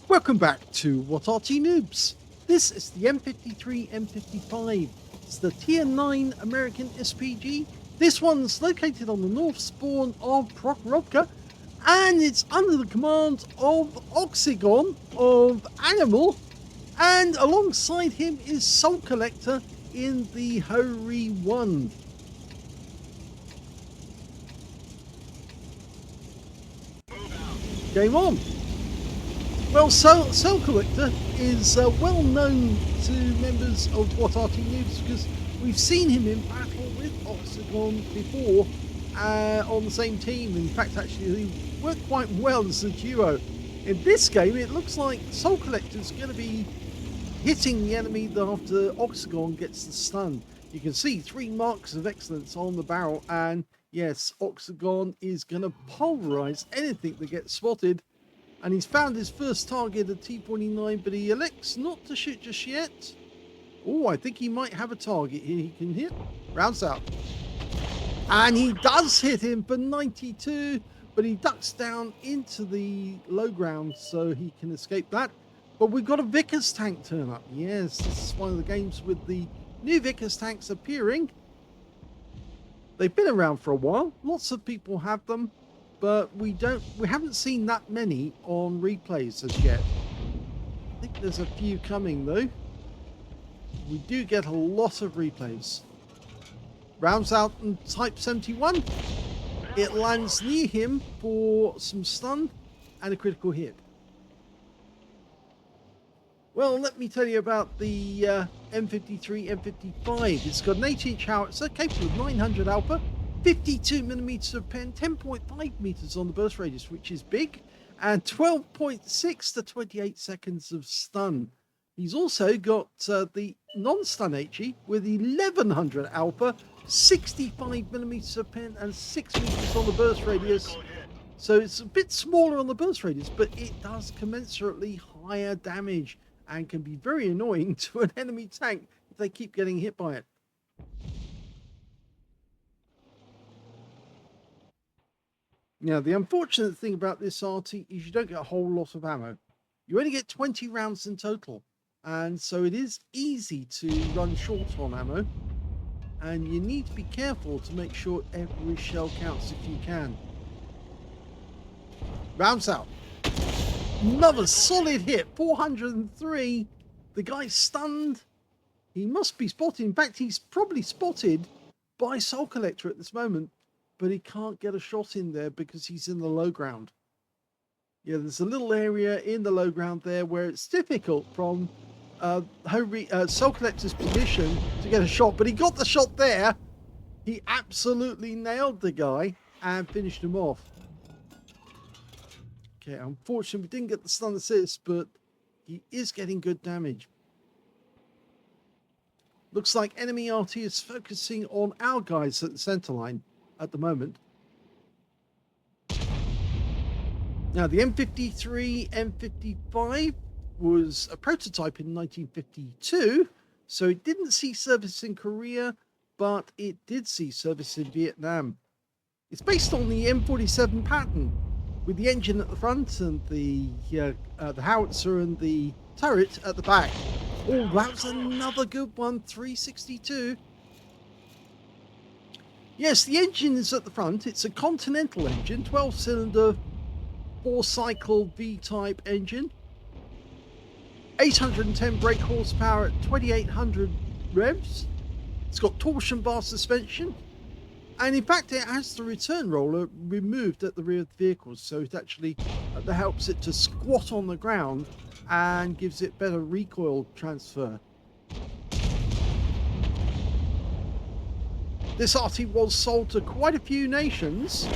Welcome back to What Arty Noobs. This is the M53 M55. It's the Tier 9 American SPG. This one's located on the north spawn of Prokhorovka, and it's under the command of Oxagon of ANIML, and alongside him is Soul Collector in the Hori 1. Game on! Well, Soul Collector is well known to members of What Arty Noobs because we've seen him in battle with Oxagon before on the same team. In fact, actually, they work quite well as a duo. In this game, it looks like Soul Collector is going to be hitting the enemy after Oxagon gets the stun. You can see 3 marks of excellence on the barrel, and yes, Oxagon is going to pulverize anything that gets spotted. And he's found his first target at T49, but he elects not to shoot just yet. Oh, I think he might have a target here he can hit. Rounds out. And he does hit him for 92, but he ducks down into the low ground so he can escape that. But we've got a Vickers tank turn up. Yes, this is one of the games with the new Vickers tanks appearing. They've been around for a while. Lots of people have them. But we haven't seen that many on replays as yet. I think there's a few coming though. We do get a lot of replays. Rounds out in Type 71. It lands near him for some stun and a critical hit. Well, let me tell you about the M53 M55. It's got an 8-inch howitzer capable of 900 alpha. 52mm of pen, 10.5 meters on the burst radius, which is big, and 12.6 to 28 seconds of stun. He's also got the non-stun HE with 1100 alpha, 65mm of pen, and 6 meters on the burst radius. So it's a bit smaller on the burst radius, but it does commensurately higher damage and can be very annoying to an enemy tank if they keep getting hit by it. Now, the unfortunate thing about this Arty is you don't get a whole lot of ammo. You only get 20 rounds in total, and so it is easy to run short on ammo, and you need to be careful to make sure every shell counts if you can. Rounds out. Another solid hit, 403. The guy's stunned. He must be spotted. In fact, he's probably spotted by Soul Collector at this moment. But he can't get a shot in there because he's in the low ground. Yeah, there's a little area in the low ground there where it's difficult from Soul Collector's position to get a shot. But he got the shot there. He absolutely nailed the guy and finished him off. Okay, unfortunately, we didn't get the stun assist, but he is getting good damage. Looks like enemy RT is focusing on our guys at the center line at the moment. Now, the M53 M55 was a prototype in 1952, so it didn't see service in Korea, but it did see service in Vietnam. It's based on the M47 pattern, with the engine at the front and the howitzer and the turret at the back. Oh, that was another good one, 362. Yes, the engine is at the front. It's a Continental engine, 12-cylinder, 4-cycle V-type engine. 810 brake horsepower at 2,800 revs. It's got torsion bar suspension. And in fact, it has the return roller removed at the rear of the vehicle. So it actually helps it to squat on the ground and gives it better recoil transfer. This Arty was sold to quite a few nations,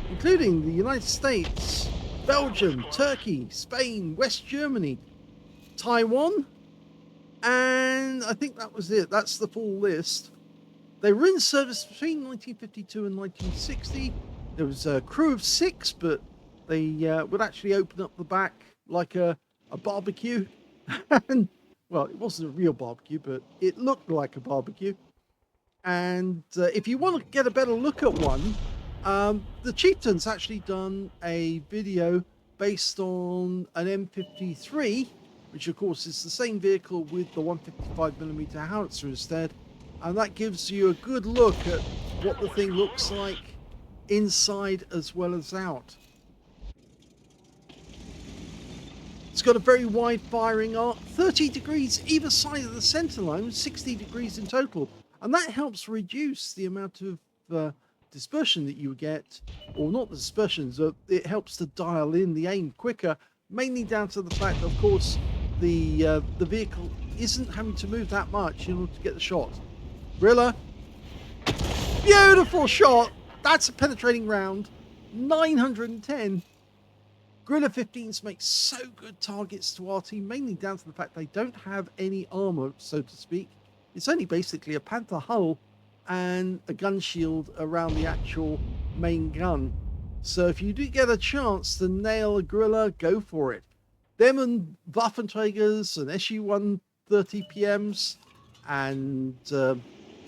including the United States, Belgium, Turkey, Spain, West Germany, Taiwan, and I think that was it. That's the full list. They were in service between 1952 and 1960. There was a crew of 6, but they would actually open up the back like a barbecue. And, well, it wasn't a real barbecue, but it looked like a barbecue. And if you want to get a better look at one, the Chieftain's actually done a video based on an M53, which of course is the same vehicle with the 155mm howitzer instead, and that gives you a good look at what the thing looks like inside as well as out. It's got a very wide firing arc, 30 degrees either side of the center line, 60 degrees in total, and that helps reduce the amount of dispersion that you get, or not the dispersions, it helps to dial in the aim quicker, mainly down to the fact that, of course, the vehicle isn't having to move that much in order to get the shot. Gorilla, beautiful shot. That's a penetrating round. 910. Gorilla 15s make so good targets to Arty, mainly down to the fact they don't have any armor, so to speak. It's only basically a Panther hull and a gun shield around the actual main gun. So if you do get a chance to nail a Gorilla, go for it. Them and Waffenträgers and SU-130 PMs and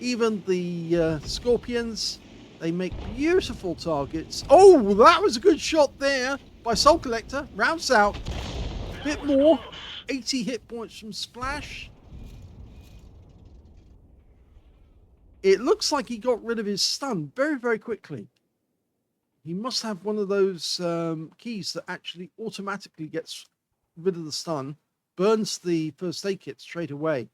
even the Scorpions, they make beautiful targets. Oh, that was a good shot there by Soul Collector. Rounds out. A bit more. 80 hit points from Splash. It looks like he got rid of his stun very, very quickly. He must have one of those keys that actually automatically gets rid of the stun, burns the first aid kit straight away.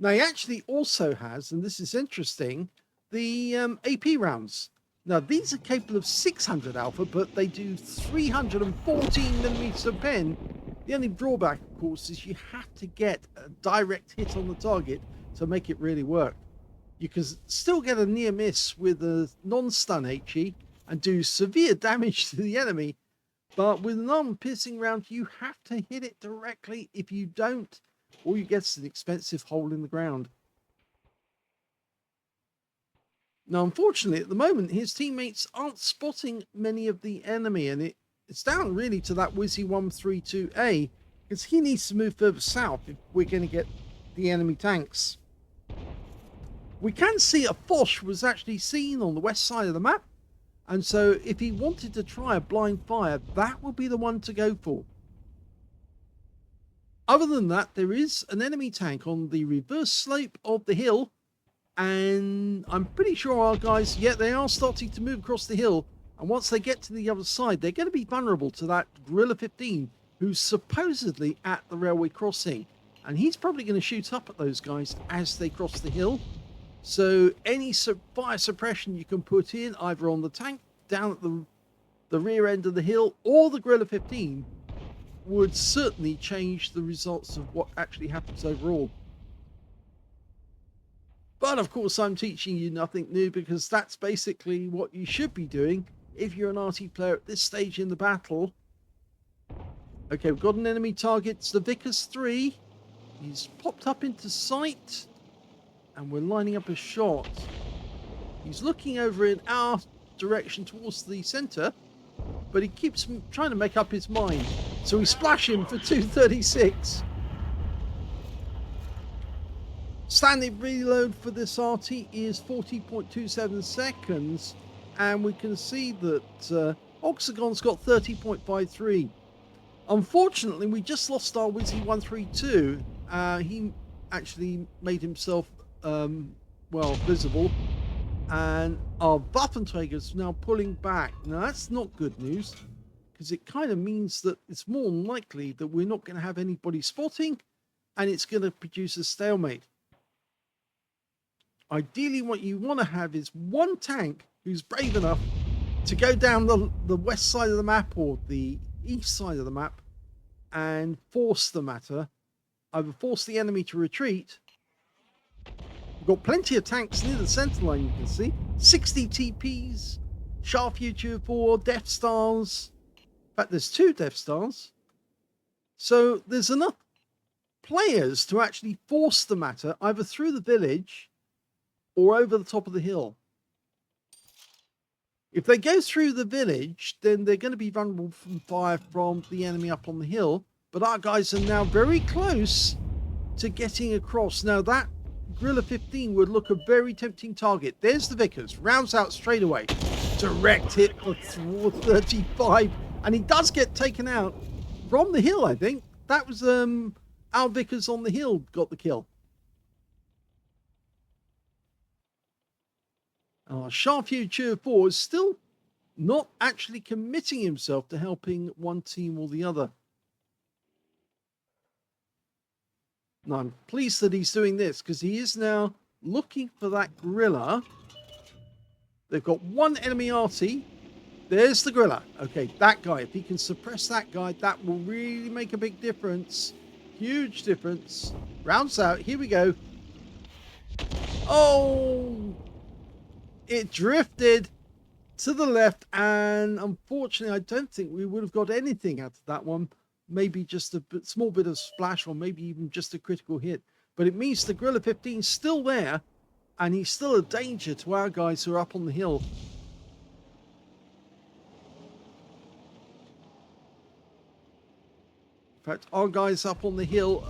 Now, he actually also has, and this is interesting, the AP rounds. Now, these are capable of 600 alpha, but they do 314 millimeters of pen. The only drawback, of course, is you have to get a direct hit on the target to make it really work. You can still get a near miss with a non-stun HE and do severe damage to the enemy, but with a non-piercing round, you have to hit it directly. If you don't, all you get is an expensive hole in the ground. Now, unfortunately, at the moment, his teammates aren't spotting many of the enemy, and it's down really to that Wizzy 132A, because he needs to move further south if we're going to get the enemy tanks. We can see a Foch was actually seen on the west side of the map, and so if he wanted to try a blind fire, that would be the one to go for. Other than that, there is an enemy tank on the reverse slope of the hill, and I'm pretty sure our guys, yeah, they are starting to move across the hill, and once they get to the other side, they're going to be vulnerable to that Gorilla 15, who's supposedly at the railway crossing, and he's probably going to shoot up at those guys as they cross the hill. So any fire suppression you can put in, either on the tank, down at the rear end of the hill, or the Gorilla 15, would certainly change the results of what actually happens overall. But of course, I'm teaching you nothing new, because that's basically what you should be doing if you're an Arty player at this stage in the battle. Okay, we've got an enemy target. It's the Vickers 3. He's popped up into sight, and we're lining up a shot. He's looking over in our direction towards the center, but he keeps trying to make up his mind. So we splash him for 236. Standard reload for this Arty is 40.27 seconds, and we can see that Oxagon's got 30.53. Unfortunately, we just lost our Wizzy 132. He actually made himself well visible, and our Waffenträger's now pulling back. Now that's not good news, because it kind of means that it's more likely that we're not going to have anybody spotting, and it's going to produce a stalemate. Ideally, what you want to have is one tank who's brave enough to go down the west side of the map or the east side of the map and force the matter, either force the enemy to retreat. We've got plenty of tanks near the center line, you can see. 60 TPs, Sharp Future 4, Death Stars. In fact, there's 2 Death Stars. So there's enough players to actually force the matter either through the village or over the top of the hill. If they go through the village, then they're going to be vulnerable from fire from the enemy up on the hill. But our guys are now very close to getting across. Now that Gorilla 15 would look a very tempting target. There's the Vickers. Rounds out straight away. direct hit for 435, and he does get taken out from the hill. I think that was Al Vickers on the hill got the kill. Shure 4 is still not actually committing himself to helping one team or the other. Now, I'm pleased that he's doing this because he is now looking for that gorilla. They've got one enemy Arty. There's the gorilla. Okay, that guy. If he can suppress that guy, that will really make a big difference. Huge difference. Rounds out. Here we go. Oh! It drifted to the left, and unfortunately, I don't think we would have got anything out of that one. Maybe just a small bit of splash, or maybe even just a critical hit. But it means the Gorilla 15 is still there, and he's still a danger to our guys who are up on the hill. In fact, our guys up on the hill,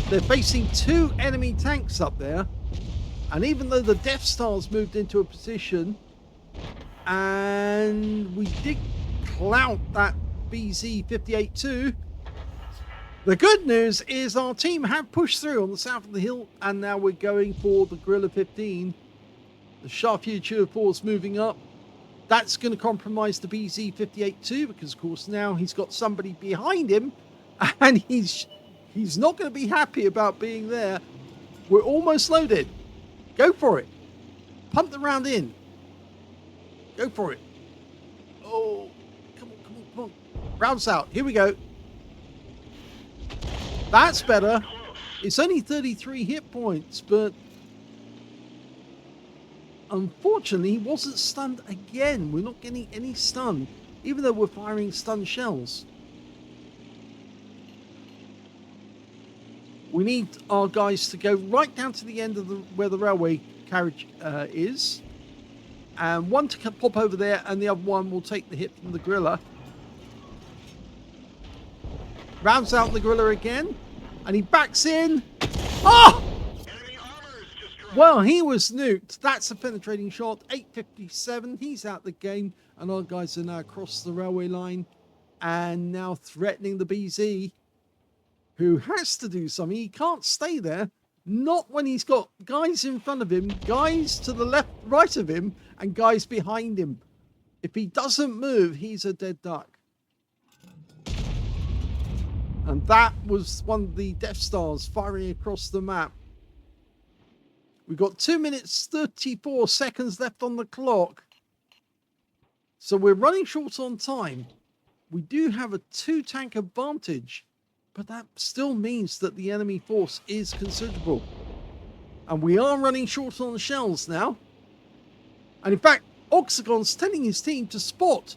they're facing two enemy tanks up there. And even though the Death Star's moved into a position, and we did clout that BZ-58 too, the good news is our team have pushed through on the south of the hill, and now we're going for the Gorilla 15. The Shure 4 is moving up. That's going to compromise the BZ-58 too, because of course now he's got somebody behind him, and he's not going to be happy about being there. We're almost loaded. Go for it. Pump the round in. Go for it. Oh, come on. Rounds out. Here we go. That's better. It's only 33 hit points, but unfortunately, he wasn't stunned again. We're not getting any stun, even though we're firing stun shells. We need our guys to go right down to the end of where the railway carriage is. And one to pop over there, and the other one will take the hit from the gorilla. Rounds out the gorilla again. And he backs in. Oh! Well, he was nuked. That's a penetrating shot. 857. He's out the game. And our guys are now across the railway line. And now threatening the BZ, who has to do something. He can't stay there. Not when he's got guys in front of him, guys to the left, right of him, and guys behind him. If he doesn't move, he's a dead duck. And that was one of the Death Stars firing across the map. We've got 2 minutes 34 seconds left on the clock. So we're running short on time. We do have a 2-tank advantage, but that still means that the enemy force is considerable. And we are running short on shells now. And in fact, Oxagon's telling his team to spot.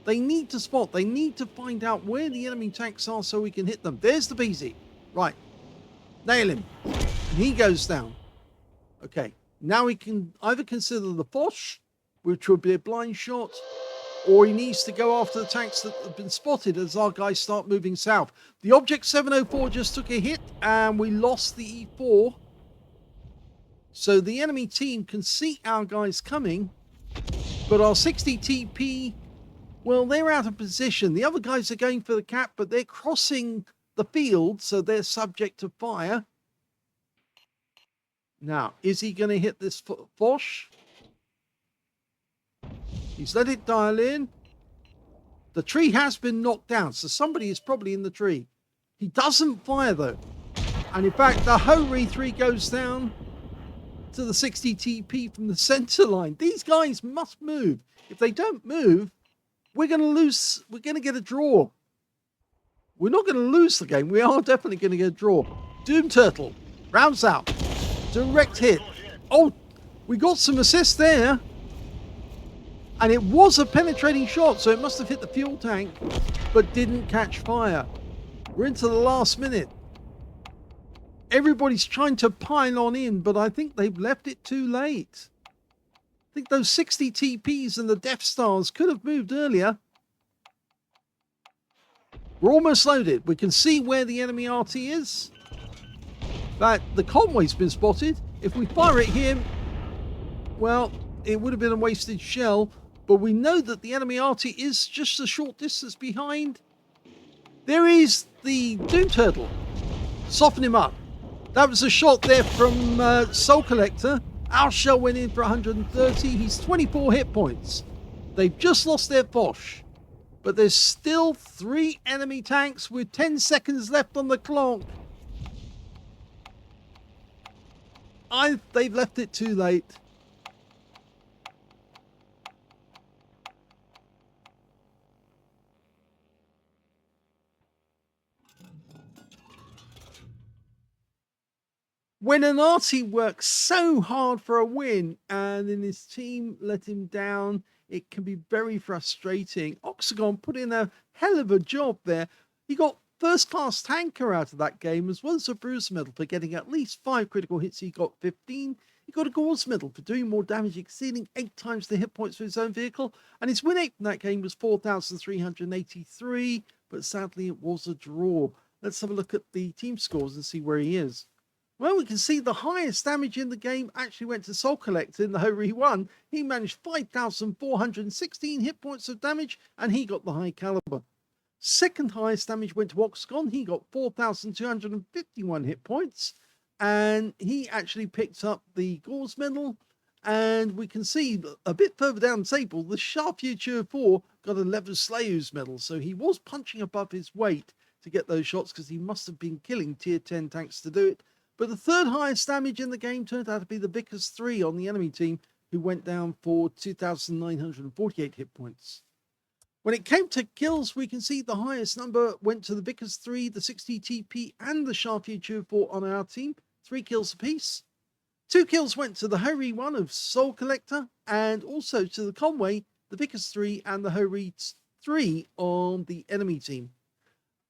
They need to spot. They need to find out where the enemy tanks are so we can hit them. There's the BZ. Right. Nail him. And he goes down. Okay. Now he can either consider the Foch, which would be a blind shot, or he needs to go after the tanks that have been spotted as our guys start moving south. The Object 704 just took a hit, and we lost the E4. So the enemy team can see our guys coming, but our 60 TP, well, they're out of position. The other guys are going for the cap, but they're crossing the field, so they're subject to fire. Now, is he going to hit this Foch? He's let it dial in. The tree has been knocked down, so somebody is probably in the tree. He doesn't fire, though. And in fact, the Ho-Re 3 goes down to the 60 TP from the center line. These guys must move. If they don't move, we're going to lose. We're going to get a draw. We're not going to lose the game. We are definitely going to get a draw. Doom Turtle rounds out. Direct hit. Oh, we got some assist there. And it was a penetrating shot, so it must have hit the fuel tank, but didn't catch fire. We're into the last minute. Everybody's trying to pile on in, but I think they've left it too late. I think those 60 TPs and the Death Stars could have moved earlier. We're almost loaded. We can see where the enemy RT is. But the convoy's been spotted. If we fire at him, well, it would have been a wasted shell. but we know that the enemy Arty is just a short distance behind. There is the Doom Turtle. Soften him up. That was a shot there from Soul Collector. Our shell went in for 130. He's 24 hit points. They've just lost their Foch. But there's still 3 enemy tanks with 10 seconds left on the clock. They've left it too late. When an Arty works so hard for a win and then his team let him down, it can be very frustrating. Oxagon put in a hell of a job there. He got first class tanker out of that game, as well as a bruise medal for getting at least 5 critical hits. He got 15. He got a gauze medal for doing more damage, exceeding 8 times the hit points for his own vehicle. And his win rate from that game was 4,383, but sadly it was a draw. Let's have a look at the team scores and see where he is. Well, we can see the highest damage in the game actually went to Soul Collector in the Hori 1. He managed 5,416 hit points of damage, and he got the high caliber. Second highest damage went to Oxagon. He got 4,251 hit points, and he actually picked up the Gauze medal. And we can see a bit further down the table, the Sharp Future 4 got a Lever Slayers medal, so he was punching above his weight to get those shots because he must have been killing tier 10 tanks to do it. But the third highest damage in the game turned out to be the Vickers 3 on the enemy team, who went down for 2,948 hit points. When it came to kills, we can see the highest number went to the Vickers 3, the 60 TP, and the Sharp Future 4 on our team, 3 kills apiece. 2 kills went to the Hori 1 of Soul Collector, and also to the Conway, the Vickers 3, and the Hori 3 on the enemy team.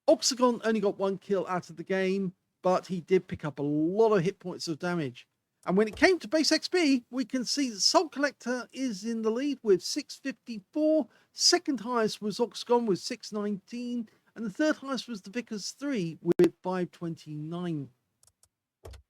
Oxagon only got 1 kill out of the game, but he did pick up a lot of hit points of damage. And when it came to base XP, we can see that Soul Collector is in the lead with 654. Second highest was Oxagon with 619. And the third highest was the Vickers 3 with 529.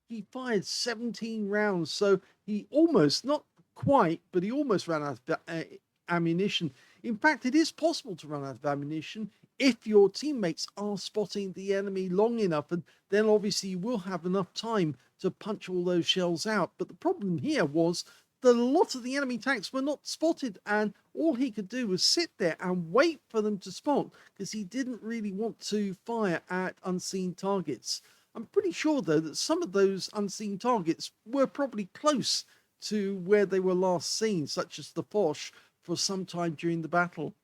He fired 17 rounds, so he almost, not quite, but he almost ran out of ammunition. In fact, it is possible to run out of ammunition if your teammates are spotting the enemy long enough, and then obviously you will have enough time to punch all those shells out. But the problem here was that a lot of the enemy tanks were not spotted, and all he could do was sit there and wait for them to spot, because he didn't really want to fire at unseen targets. I'm pretty sure, though, that some of those unseen targets were probably close to where they were last seen, such as the Foch, for some time during the battle.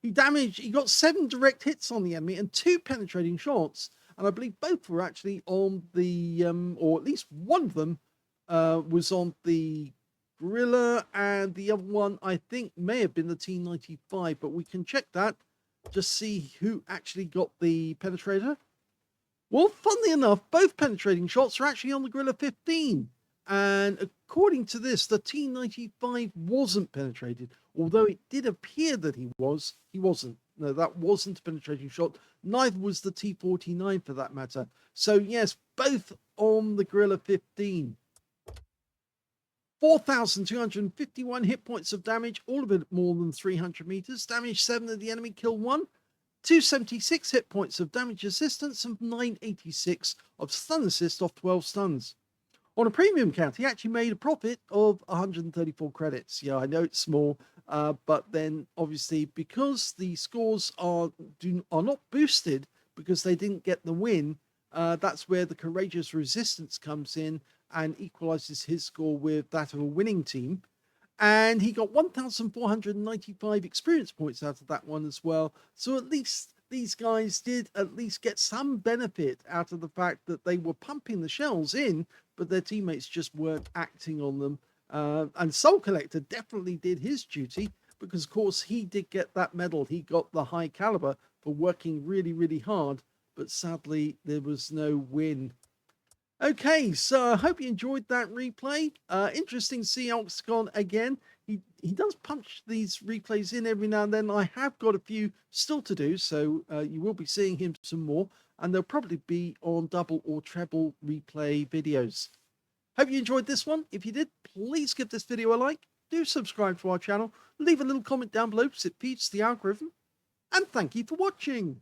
He got 7 direct hits on the enemy and 2 penetrating shots, and I believe both were actually on the, or at least one of them was on the Gorilla, and the other one I think may have been the T95, but we can check that, just see who actually got the penetrator. Well, funnily enough, both penetrating shots are actually on the Gorilla 15. And according to this, the T95 wasn't penetrated. Although it did appear that he wasn't. No, that wasn't a penetrating shot. Neither was the T49 for that matter. So yes, both on the Gorilla 15. 4,251 hit points of damage, all of it more than 300 meters. Damage 7 of the enemy, kill 1. 276 hit points of damage assistance and 986 of stun assist off 12 stuns. On a premium count, he actually made a profit of 134 credits. Yeah, I know it's small, but then obviously because the scores are not boosted because they didn't get the win, that's where the courageous resistance comes in and equalizes his score with that of a winning team. And he got 1,495 experience points out of that one as well. So at least these guys did at least get some benefit out of the fact that they were pumping the shells in, but their teammates just weren't acting on them. And Soul Collector definitely did his duty because, of course, he did get that medal. He got the high caliber for working really, really hard. But sadly, there was no win. Okay, so I hope you enjoyed that replay. Interesting to see Oxagon again. He does punch these replays in every now and then. I have got a few still to do, so you will be seeing him some more. And they'll probably be on double or treble replay videos. Hope you enjoyed this one. If you did, please give this video a like. do subscribe to our channel, leave a little comment down below because it feeds the algorithm, and thank you for watching.